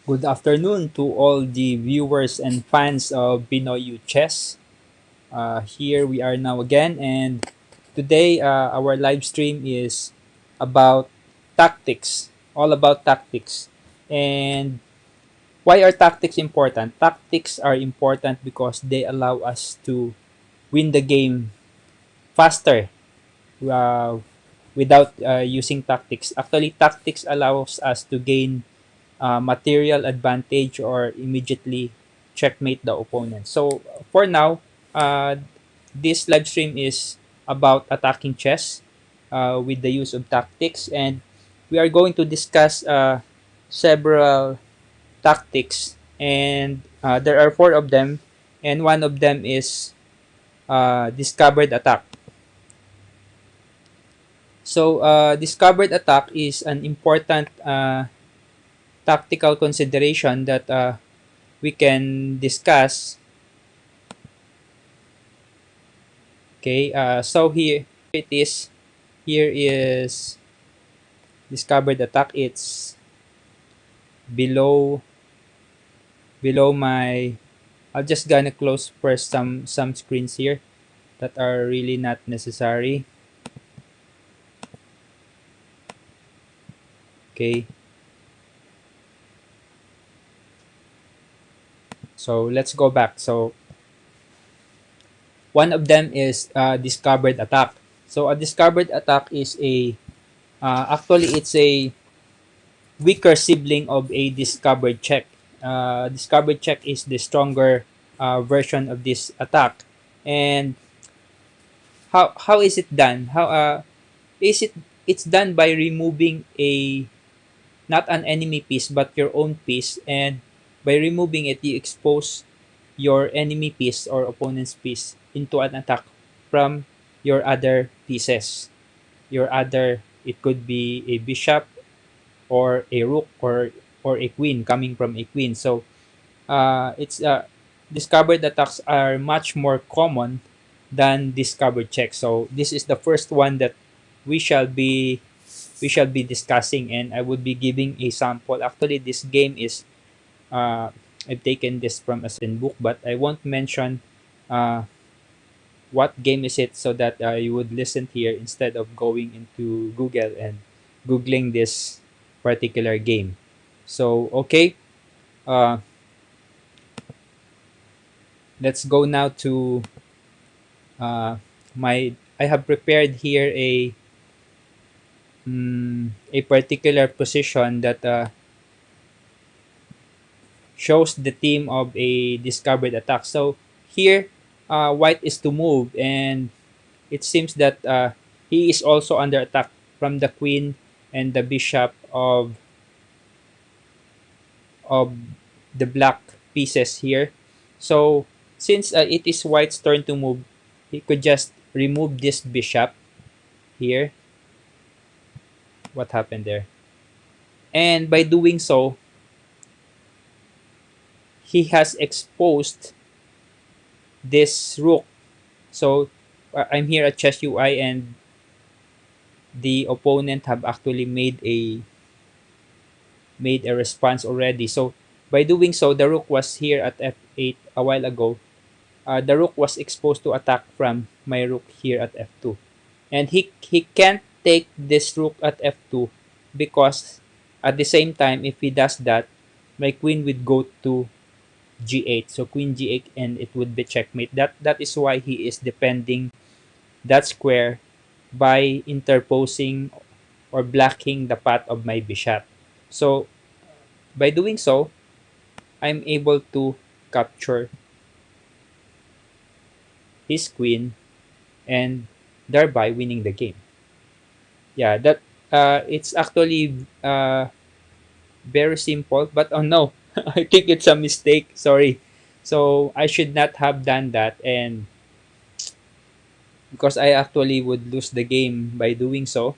Good afternoon to all the viewers and fans of Pinoyyouthchess. Here we are now again, and today our live stream is about tactics, all about tactics. And why are tactics important? Tactics are important because they allow us to win the game faster uh, without using tactics. Actually, tactics allows us to gain material advantage or immediately checkmate the opponent. So for now, uh, this live stream is about attacking chess with the use of tactics, and we are going to discuss several tactics, and there are four of them, and one of them is discovered attack. So discovered attack is an important tactical consideration that we can discuss. Okay, so here it is. Here is discovered attack. It's below my. I'll just gonna close first some screens here that are really not necessary. Okay, so let's go back. So one of them is discovered attack. So a discovered attack is a actually it's a weaker sibling of a discovered check. Discovered check is the stronger version of this attack. And how is it done? How is it? It's done by removing a not an enemy piece but your own piece, and by removing it, you expose your enemy piece or opponent's piece into an attack from your other pieces. Your other, it could be a bishop or a rook or a queen coming from a queen. So it's discovered attacks are much more common than discovered checks. So this is the first one that we shall be discussing, and I would be giving a sample. Actually, this game is I've taken this from a certain book, but I won't mention uh, what game is it so that you would listen here instead of going into Google and googling this particular game. So okay, uh, let's go now to my. I have prepared here a particular position that shows the theme of a discovered attack. So here, white is to move, and it seems that he is also under attack from the queen and the bishop of the black pieces here. So since it is white's turn to move, he could just remove this bishop here. What happened there? And by doing so, he has exposed this rook. So I'm here at Chess UI, and the opponent have actually made a response already. So by doing so, the rook was here at f8 a while ago. The rook was exposed to attack from my rook here at f2, and he can't take this rook at f2 because at the same time, if he does that, my queen would go to g8. So queen g8, and it would be checkmate. That is why he is defending that square by interposing or blocking the path of my bishop. So by doing so, I'm able to capture his queen and thereby winning the game. Yeah, that it's actually very simple, but oh no, I think it's a mistake. Sorry. So I should not have done that, and because I actually would lose the game by doing so.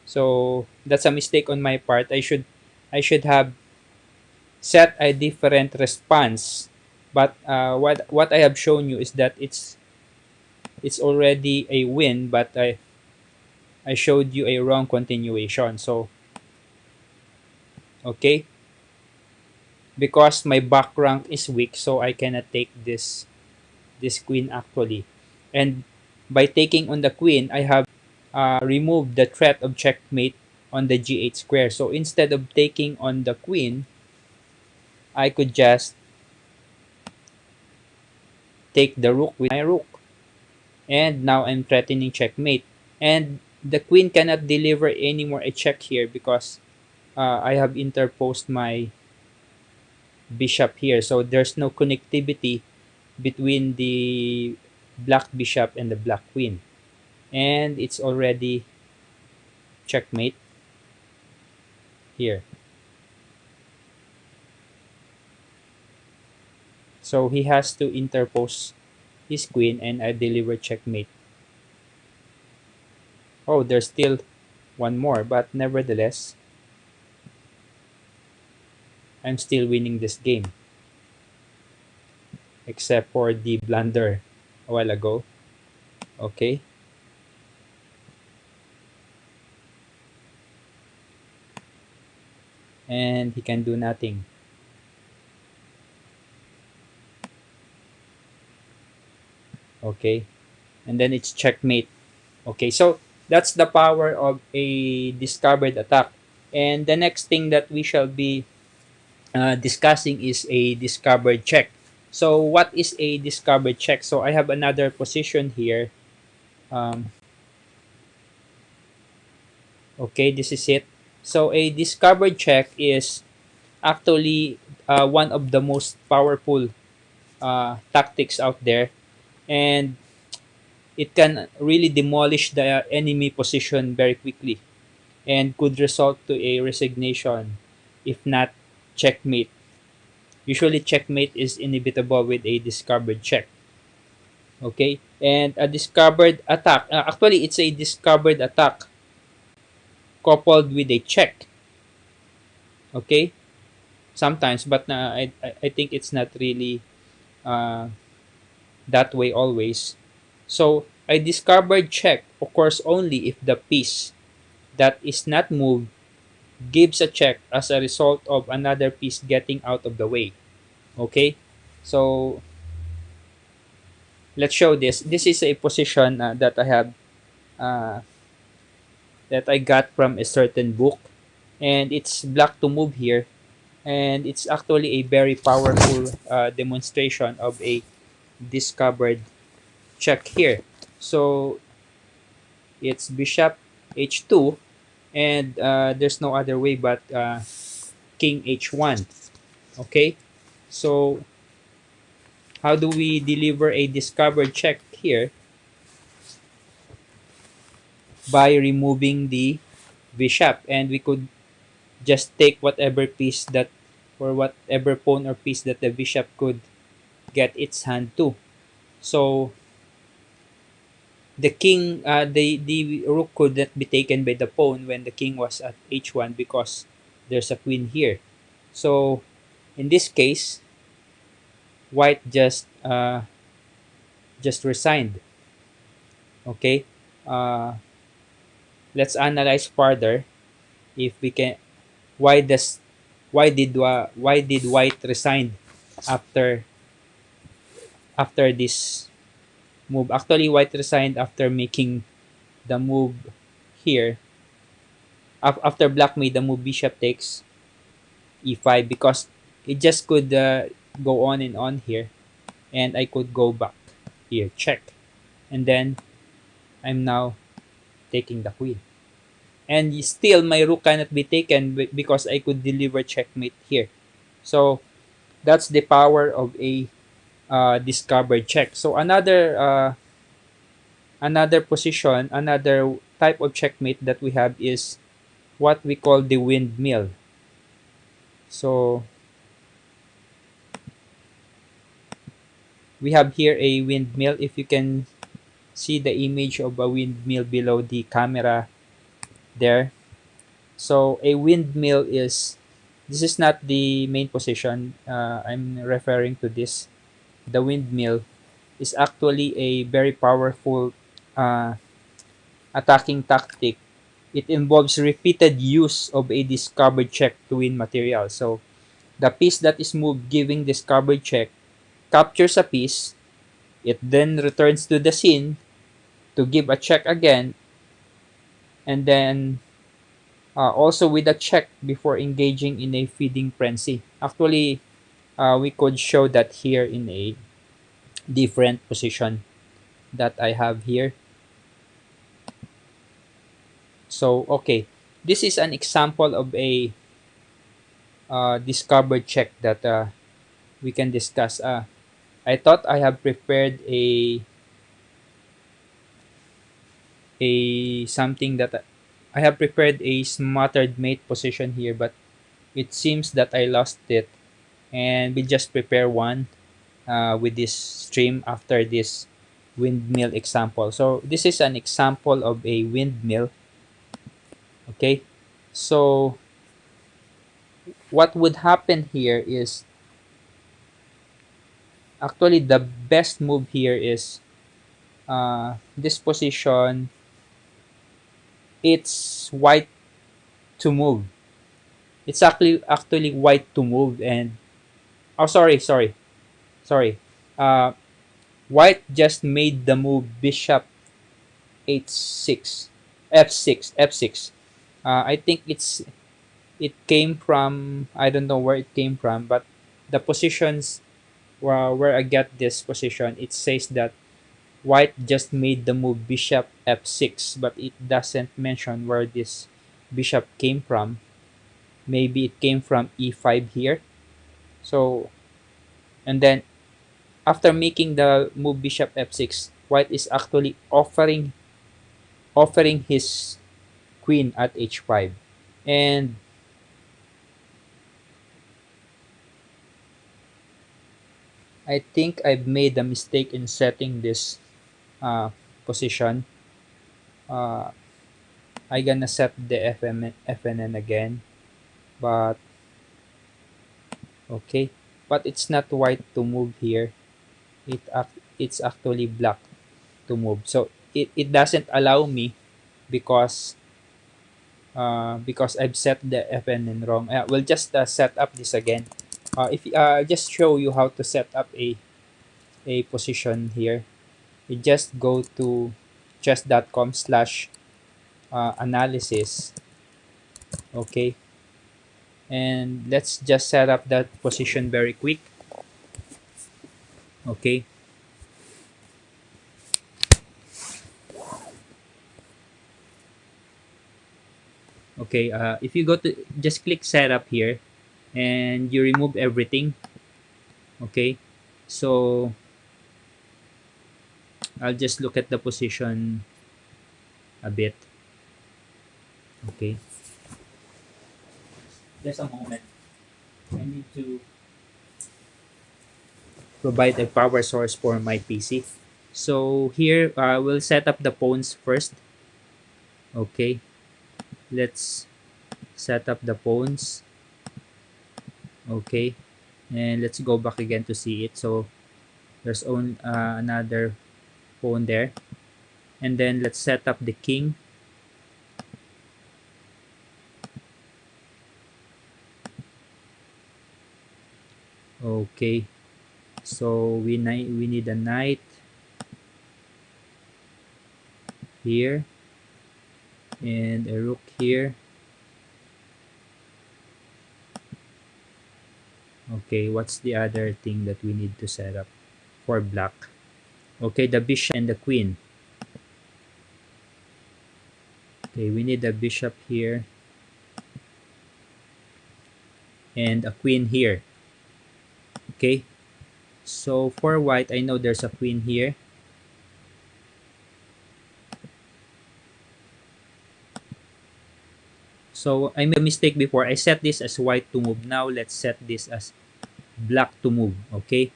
So that's a mistake on my part. I should have set a different response. But what I have shown you is that it's already a win, but I showed you a wrong continuation. So okay, because my back rank is weak, so I cannot take this queen actually. And by taking on the queen, I have removed the threat of checkmate on the g8 square. So instead of taking on the queen, I could just take the rook with my rook. And now I'm threatening checkmate. And the queen cannot deliver anymore a check here because I have interposed my bishop here. So there's no connectivity between the black bishop and the black queen. And it's already checkmate here. So he has to interpose his queen and I deliver checkmate. Oh, there's still one more, but nevertheless, I'm still winning this game. Except for the blunder a while ago. Okay. And he can do nothing. Okay. And then it's checkmate. Okay, so that's the power of a discovered attack. And the next thing that we shall be discussing is a discovered check. So what is a discovered check? So I have another position here. Um, okay, this is it. So a discovered check is actually one of the most powerful tactics out there, and it can really demolish the enemy position very quickly and could result to a resignation if not checkmate. Usually checkmate is inevitable with a discovered check. Okay, and a discovered attack, actually it's a discovered attack coupled with a check. Okay, sometimes, but I think it's not really uh, that way always. So a discovered check occurs only if the piece that is not moved gives a check as a result of another piece getting out of the way. Okay, so let's show this. This is a position that I have uh, that I got from a certain book, and it's black to move here, and it's actually a very powerful demonstration of a discovered check here. So it's bishop h2, and there's no other way but king h1. Okay, so how do we deliver a discovered check here? By removing the bishop, and we could just take whatever piece that, or whatever pawn or piece that the bishop could get its hand to. So the king, the rook could not be taken by the pawn when the king was at h1 because there's a queen here. So in this case, white just resigned. Okay, uh, let's analyze further if we can. Why does why did white resign after this move? Actually, white resigned after making the move here. After black made the move bishop takes e5 because it just could go on and on here, and I could go back here, check, and then I'm now taking the queen. And still, my rook cannot be taken because I could deliver checkmate here. So that's the power of a discovered check. So another position, another type of checkmate that we have is what we call the windmill. So we have here a windmill. If you can see the image of a windmill below the camera there. So a windmill is, this is not the main position. I'm referring to this. The windmill is actually a very powerful uh, attacking tactic. It involves repeated use of a discovered check to win material. So The piece that is moved giving discovered check captures a piece. It then returns to the scene to give a check again, and then also with a check before engaging in a feeding frenzy. Actually, we could show that here in a different position that I have here. So, okay, this is an example of a discovered check that we can discuss. I thought I have prepared a something that I have prepared a smothered mate position here, but it seems that I lost it, and we just prepare one with this stream after this windmill example. So this is an example of a windmill. Okay, so what would happen here is actually the best move here is this position. It's white to move. It's actually white to move, and oh, sorry. Uh, White just made the move bishop h6, f6. I think it came from, I don't know where it came from, but the positions where I get this position, it says that white just made the move bishop f6, but it doesn't mention where this bishop came from. Maybe it came from e5 here. So, and then after making the move bishop f6, white is actually offering his queen at h5. And I think I've made a mistake in setting this position. Uh, I gonna set the FNN again, but okay. But it's not white to move here. It's actually black to move. So it doesn't allow me because because I've set the FNN wrong. We'll just set up this again. If just show you how to set up a position here. You just go to chess.com/analysis. Okay, and let's just set up that position very quick. Okay, okay. If you go to just click setup here, and you remove everything. Okay, so I'll just look at the position a bit. Okay, just a moment. I need to provide a power source for my PC. So here, we'll set up the pawns first. Okay, let's set up the pawns. Okay, and let's go back again to see it. So there's only another pawn there, and then let's set up the king. Okay, so we need a knight here and a rook here. Okay, what's the other thing that we need to set up for black? Okay, the bishop and the queen. Okay, we need a bishop here and a queen here. Okay, so for white, I know there's a queen here. So I made a mistake before. I set this as white to move. Now let's set this as black to move. Okay,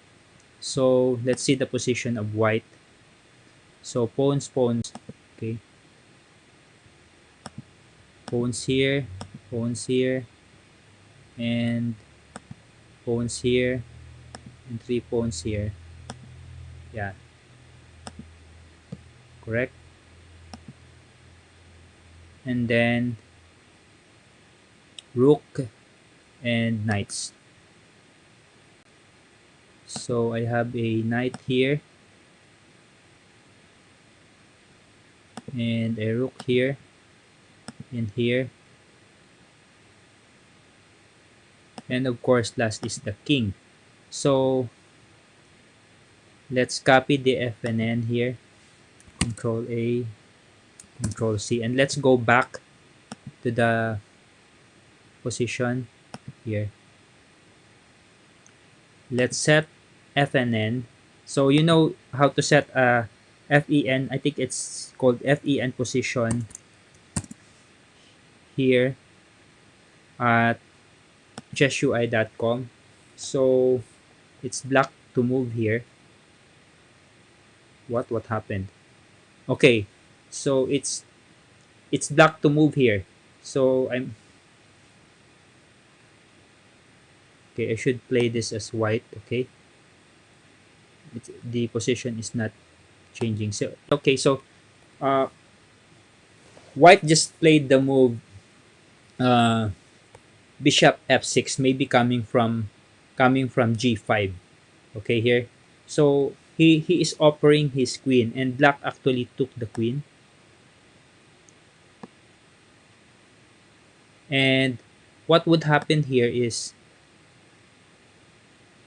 so let's see the position of white. So pawns. Okay, pawns here, and pawns here, and 3 pawns here. Yeah, correct. And then rook and knights. So I have a knight here and a rook here and here, and of course last is the king. So let's copy the F and N here, Control A, Control C, and let's go back to the position here. Let's set F and N. So you know how to set a FEN. I think it's called FEN position here at chessui.com. So it's blocked to move here. What happened? Okay, so it's blocked to move here. So I'm okay. I should play this as white. Okay, the position is not changing. So okay, so uh, white just played the move uh, bishop f6, maybe coming from g5. Okay, here. So he is offering his queen, and black actually took the queen. And what would happen here is,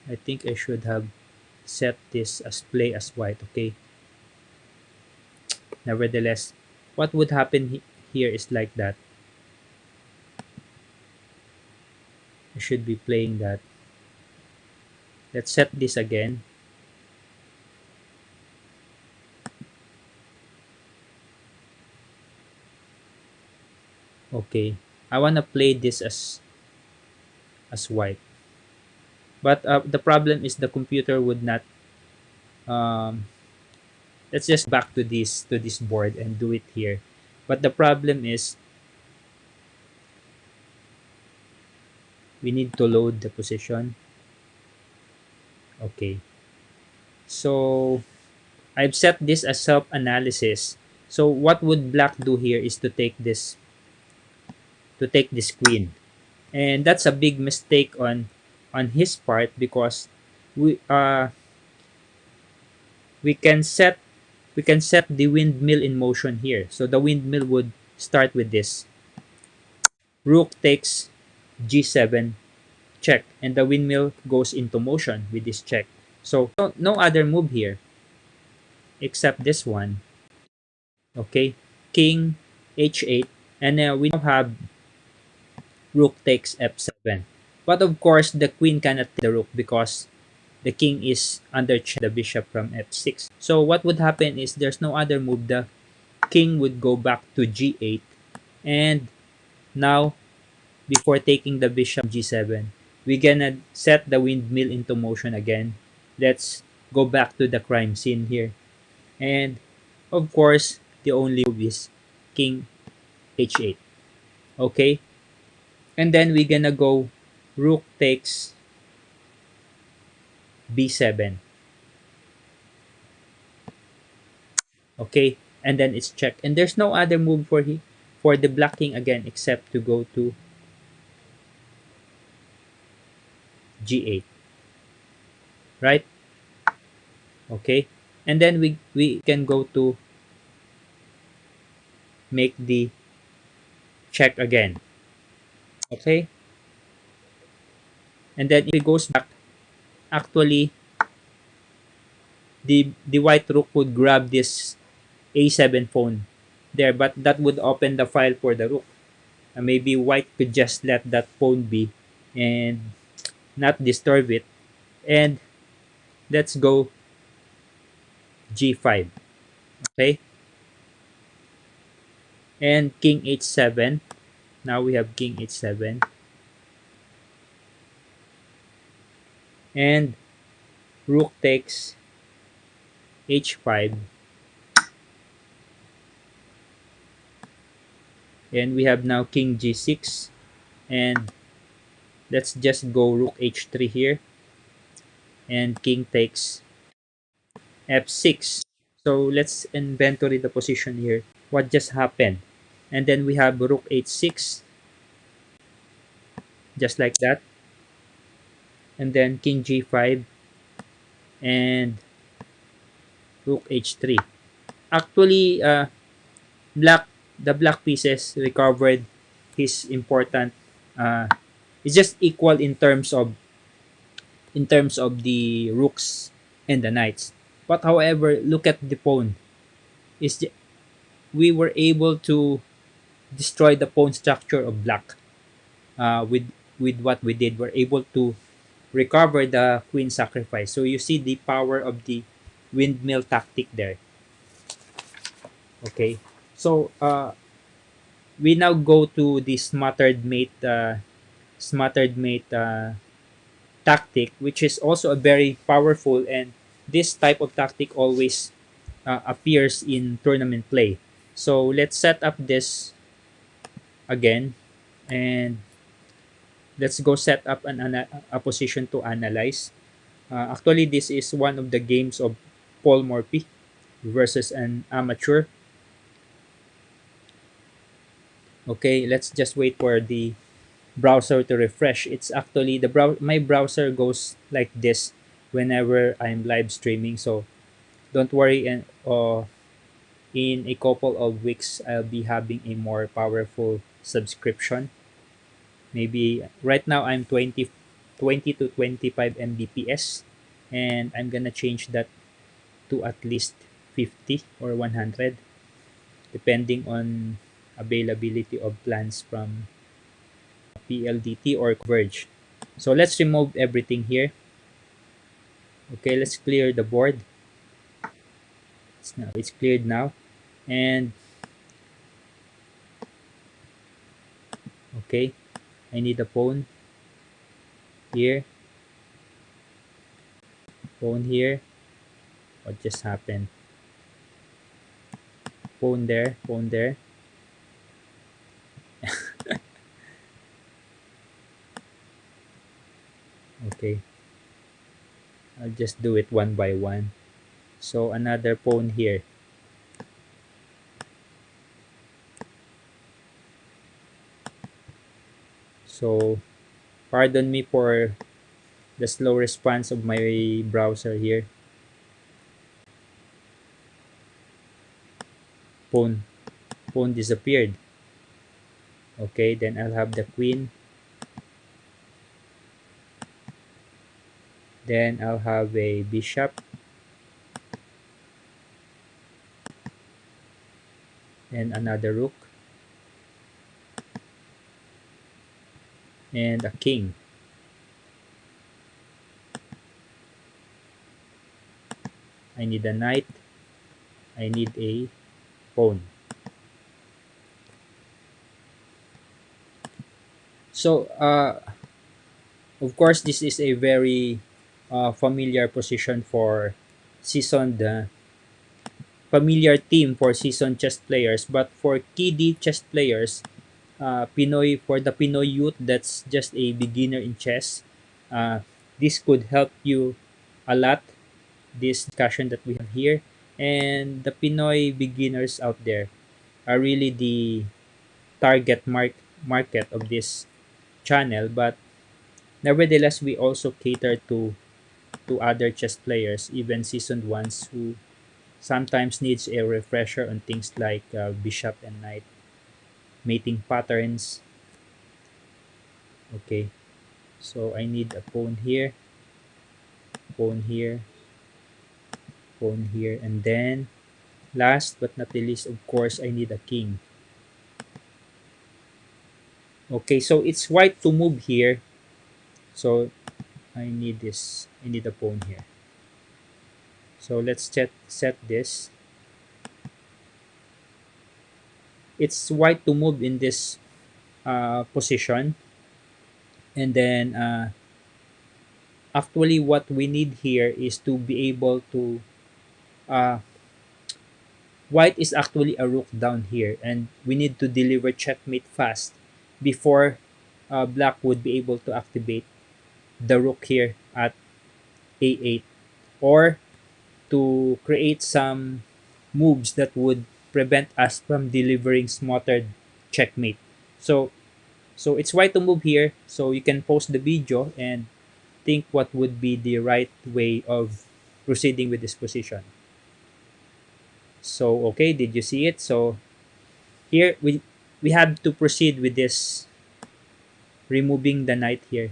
I think I should have set this as play as white. Okay, nevertheless, what would happen here is like that. I should be playing that. Let's set this again. Okay, I want to play this as white, but the problem is the computer would not. Let's just back to this board and do it here. But the problem is we need to load the position. Okay, so I've set this as self-analysis. So what would black do here is to take this queen, and that's a big mistake on his part, because we uh we can set we can set the windmill in motion here. So the windmill would start with this. Rook takes g7 check, and the windmill goes into motion with this check. So no other move here except this one. Okay, king h8, and we now have rook takes f7. But of course, the queen cannot take the rook because the king is under check, the bishop from f6. So what would happen is there's no other move. The king would go back to g8, and now before taking the bishop g7, we're gonna set the windmill into motion again. Let's go back to the crime scene here. And of course, the only move is king h8. Okay? And then we're gonna go rook takes b7. Okay? And then it's check. And there's no other move for the black king again except to go to g8. Right? Okay? And then we can go to make the check again. Okay? And then if it goes back, actually the white rook would grab this a7 pawn there, but that would open the file for the rook. Maybe white could just let that pawn be and not disturb it. And let's go g5. Okay? And king h7. Now we have king h7. And rook takes h5. And we have now king g6. And let's just go rook h3 here. And king takes f6. So let's inventory the position here. What just happened? And then we have rook h6. Just like that. And then king g5. and rook h3. Actually, black the black pieces recovered his important. Uh, it's just equal in terms of the rooks and the knights. But however, look at the pawn. Is we were able to destroy the pawn structure of black with what we did. We're able to recover the queen sacrifice. So you see the power of the windmill tactic there. Okay. So we now go to the smothered mate tactic, which is also a very powerful, and this type of tactic always appears in tournament play. So let's set up this again, and let's go set up a position to analyze. Actually, this is one of the games of Paul Morphy versus an amateur. Okay, let's just wait for the browser to refresh. It's actually my browser goes like this whenever I'm live streaming. So don't worry, and in a couple of weeks I'll be having a more powerful subscription. Maybe right now I'm 20 to 25 Mbps, and I'm gonna change that to at least 50 or 100 depending on availability of plans from PLDT or Converge. So let's remove everything here. Okay, let's clear the board. It's cleared now. And okay, I need a pawn here. Pawn here. What just happened? Pawn there, pawn there. Okay, I'll just do it one by one. So another pawn here. So pardon me for the slow response of my browser here. Pawn, pawn disappeared. Okay, then I'll have the queen. Then I'll have a bishop. And another rook. And a king. I need a knight. I need a pawn. So, of course, this is a very familiar position for seasoned, familiar team for seasoned chess players. But for kiddie chess players, Pinoy for the Pinoy youth that's just a beginner in chess, uh, this could help you a lot. This discussion that we have here, and the Pinoy beginners out there are really the target market of this channel. But nevertheless, we also cater to other chess players, even seasoned ones who sometimes needs a refresher on things like bishop and knight mating patterns. Okay, so I need a pawn here, pawn here, pawn here, and then last but not the least, of course, I need a king. Okay, so it's white to move here. So I need this. I need a pawn here. So let's set this. It's white to move in this position. And then actually what we need here is to be able to uh, white is actually a rook down here, and we need to deliver checkmate fast before black would be able to activate the rook here at a8, or to create some moves that would prevent us from delivering smothered checkmate. So it's white to move here, so you can pause the video and think what would be the right way of proceeding with this position. So okay, did you see it? So here we have to proceed with this, removing the knight here,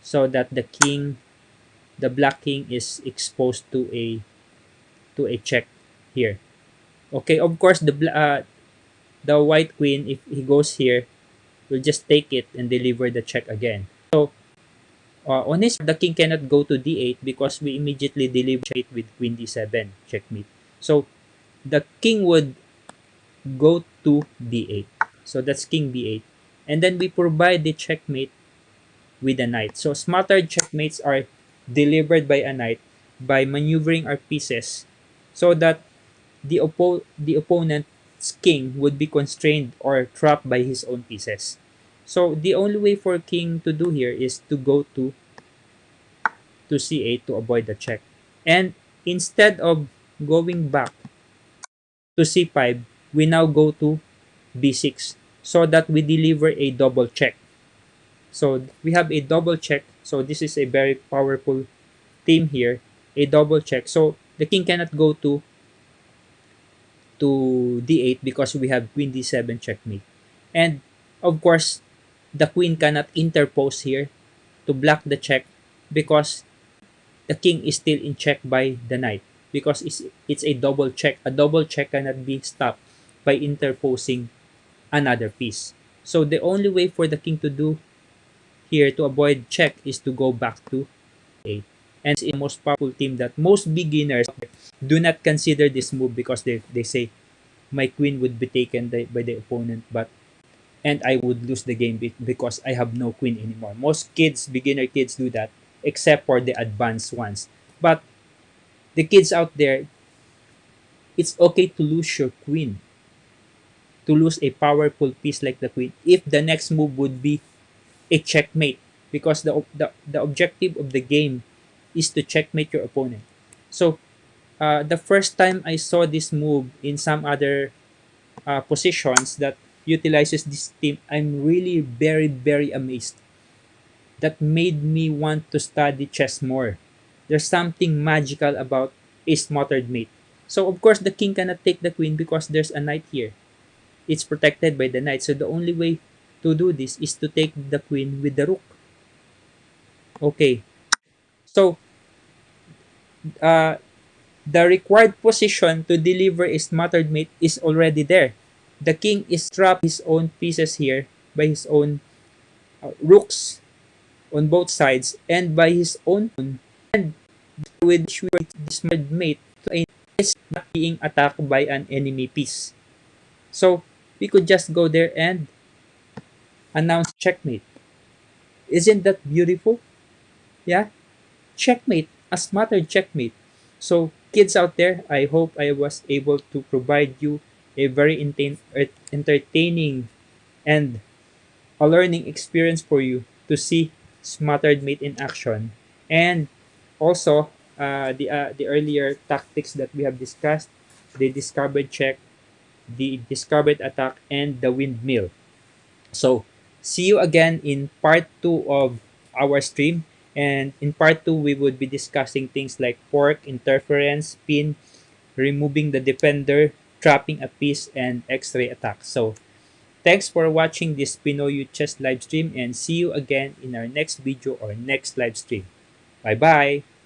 so that the black king is exposed to a check here. Okay, of course the white queen, if he goes here, will just take it and deliver the check again. So on his, the king cannot go to d8 because we immediately deliver it with queen d7 checkmate. So the king would go to d8. So that's king b8, and then we provide the checkmate with a knight. So smothered checkmates are delivered by a knight by maneuvering our pieces so that the opponent's king would be constrained or trapped by his own pieces. So the only way for king to do here is to go to c8 to avoid the check. And instead of going back to c5, we now go to b6 so that we deliver a double check. So we have a double check. So this is a very powerful team here, a double check. So the king cannot go to d8 because we have queen d7 checkmate. And of course, the queen cannot interpose here to block the check because the king is still in check by the knight, because it's a double check. A double check cannot be stopped by interposing another piece. So the only way for the king to do here to avoid check is to go back to 8. And it's the most powerful team that most beginners do not consider this move because they say my queen would be taken by the opponent, but and I would lose the game because I have no queen anymore. Most kids, beginner kids, do that, except for the advanced ones. But the kids out there, it's okay to lose your queen, to lose a powerful piece like the queen, if the next move would be a checkmate, because the objective of the game is to checkmate your opponent. So the first time I saw this move in some other positions that utilizes this team, I'm really very, very amazed. That made me want to study chess more. There's something magical about a smothered mate. So of course the king cannot take the queen because there's a knight here. It's protected by the knight. So the only way to do this is to take the queen with the rook. Okay. So uh, the required position to deliver a smothered mate is already there. The king is trapped his own pieces here by his own rooks on both sides and by his own, and with the smothered mate is not being attacked by an enemy piece. So we could just go there and announce checkmate. Isn't that beautiful? Yeah, checkmate, a smothered checkmate. So kids out there, I hope I was able to provide you a very entertaining and a learning experience for you to see smothered mate in action, and also the earlier tactics that we have discussed, the discovered check, the discovered attack, and the windmill. So see you again in part 2 of our stream. And in part 2, we would be discussing things like fork, interference, pin, removing the defender, trapping a piece, and X-ray attack. So thanks for watching this pinoyyouthchess live stream, and see you again in our next video or next live stream. Bye bye!